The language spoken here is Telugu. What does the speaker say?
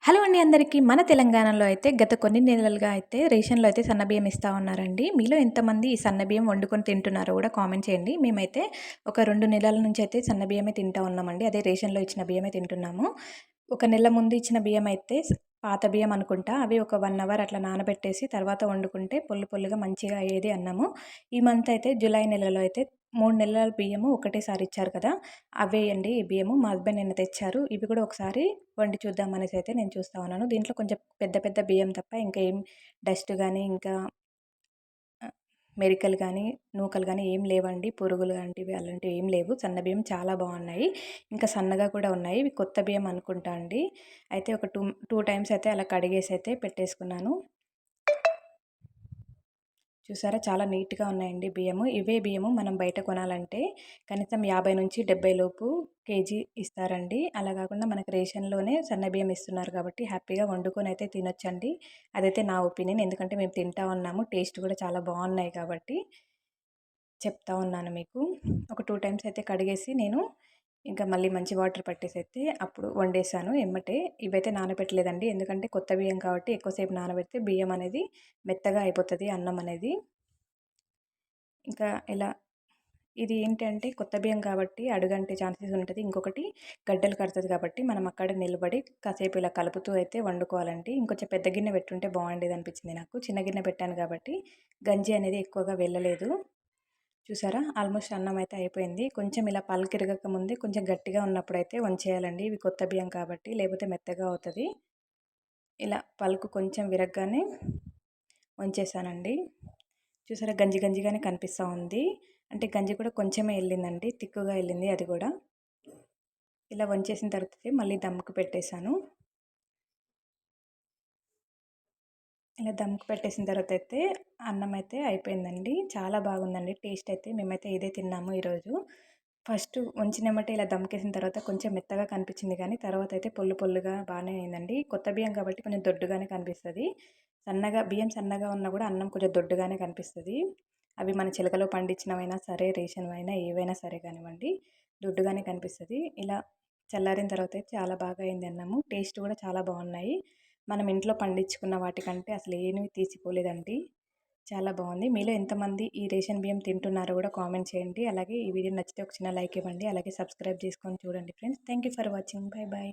హలో అండి అందరికీ. మన తెలంగాణలో అయితే గత కొన్ని నెలలుగా అయితే రేషన్‌లో అయితే సన్నబియ్యం ఇస్తా ఉన్నారండి. మీలో ఎంతమంది ఈ సన్నబియ్యం వండుకొని తింటున్నారో గూడా కామెంట్ చేయండి. మేమైతే ఒక 2 నెలల నుంచి అయితే సన్నబియ్యమే తింటా ఉన్నామండి. అదే రేషన్‌లో ఇచ్చిన బియ్యమే తింటున్నాము. ఒక నెల ముందు ఇచ్చిన బియ్యం అయితే పాత బియ్యం అనుకుంటా. అవి ఒక 1 అవర్ అట్లా నానబెట్టేసి తర్వాత వండుకుంటే పొల్లు పొల్లుగా మంచిగా అయ్యేది అన్నము. ఈ మంత్ అయితే జులై నెలలో అయితే 3 నెలల బియ్యము ఒకటేసారి ఇచ్చారు కదా! అవేయండి ఈ బియ్యము. మా హస్బెండ్ నిన్న తెచ్చారు. ఇవి కూడా ఒకసారి వండి చూద్దాం అనేసైతే నేను చూస్తా ఉన్నాను. దీంట్లో కొంచెం పెద్ద పెద్ద బియ్యం తప్ప ఇంకా ఏం డస్ట్ గానీ, ఇంకా మెరికలు గానీ, నూకలు గానీ ఏం లేవండి. పురుగులు లాంటివి అలాంటివి ఏం లేవు. సన్న బియ్యం చాలా బాగున్నాయి. ఇంకా సన్నగా కూడా ఉన్నాయి. ఇవి కొత్త బియ్యం అనుకుంటా అండి. అయితే ఒక 2 టైమ్స్ అయితే అలా కడిగేసి అయితే పెట్టేసుకున్నాను. చూసారా చాలా నీట్‌గా ఉన్నాయండి బియ్యము. ఇవే బియ్యము మనం బయట కొనాలంటే కనీసం 50-70 లోపు కేజీ ఇస్తారండి. అలా కాకుండా మనకు రేషన్‌లోనే సన్న బియ్యం ఇస్తున్నారు కాబట్టి హ్యాపీగా వండుకొనైతే తినొచ్చండి. అదైతే నా ఒపీనియన్. ఎందుకంటే మేము తింటా ఉన్నాము. టేస్ట్ కూడా చాలా బాగున్నాయి కాబట్టి చెప్తా ఉన్నాను మీకు. ఒక 2 టైమ్స్ అయితే కడిగేసి నేను ఇంకా మళ్ళీ మంచి వాటర్ పట్టేసైతే అప్పుడు వండేసాను ఎమ్మటే. ఇవైతే నానబెట్టలేదండి. ఎందుకంటే కొత్త బియ్యం కాబట్టి ఎక్కువసేపు నానబెడితే బియ్యం అనేది మెత్తగా అయిపోతది అన్నం అనేది. ఇంకా ఇలా ఇది ఏంటంటే కొత్త బియ్యం కాబట్టి అడుగంటే ఛాన్సెస్ ఉంటది. ఇంకొకటి గడ్డలు కడతది కాబట్టి మనం అక్కడ నిలబడి కాసేపు ఇలా కలుపుతూ అయితే వండుకోవాలండి. ఇంకొంచెం పెద్ద గిన్నె పెట్టుంటే బాగుండేదనిపించింది నాకు. చిన్న గిన్నె పెట్టాను కాబట్టి గంజి అనేది ఎక్కువగా వెళ్ళలేదు. చూసారా? ఆల్మోస్ట్ అన్నం అయితే అయిపోయింది. కొంచెం ఇలా పలకిరగక ముందే కొంచెం గట్టిగా ఉన్నప్పుడైతే వంచేయాలండి. ఇవి కొత్త బియ్యం కాబట్టి లేకపోతే మెత్తగా అవుతది. ఇలా పలుకు కొంచెం విరగ్గానే వంచేసానండి. చూసారా? గంజి గంజిగానే కనిపిస్తా ఉంది. అంటే గంజి కూడా కొంచెమే ఎళ్ళిందండి. తిక్కుగా ఎళ్ళింది అది గూడా. ఇలా వంచేసిన తర్వాత మళ్ళీ దమ్‌కి పెట్టేసాను. ఇలా దమ్‌కి పెట్టేసిన తర్వాత అయితే అన్నం అయితే అయిపోయిందండి. చాలా బాగుందండి. టేస్ట్ అయితే మేమైతే ఇదే తిన్నాము ఈరోజు. ఫస్ట్ వంచినెమ్మటే ఇలా దమ్‌కేసిన తర్వాత కొంచెం మెత్తగా కనిపించింది కానీ తర్వాత అయితే పొల్లు పొల్లుగా బానే అయిందండి. కొత్త బియ్యం కాబట్టి కొంచెం దొడ్డుగానే కనిపిస్తది. బియ్యం సన్నగా ఉన్నా కూడా అన్నం కొంచెం దొడ్డుగానే కనిపిస్తది. అవి మన చిలకలో పండించినవైనా సరే, రేషన్‌వైనా ఏవైనా సరే కానివ్వండి దొడ్డుగానే కనిపిస్తది. ఇలా చల్లారిన తర్వాత అయితే చాలా బాగా అయింది అన్నము. టేస్ట్ కూడా చాలా బాగున్నాయి. మనం ఇంట్లో పండించుకున్న వాటికంటే అసలు ఏమీ తీసిపోలేదండి. చాలా బాగుంది. మీలో ఎంతమంది ఈ రేషన్ బియ్యం తింటున్నారో కూడా కామెంట్ చేయండి. అలాగే ఈ వీడియో నచ్చితే ఒక చిన్న లైక్ ఇవ్వండి. అలాగే సబ్స్క్రైబ్ చేసుకొని చూడండి friends. Thank you for watching. By by.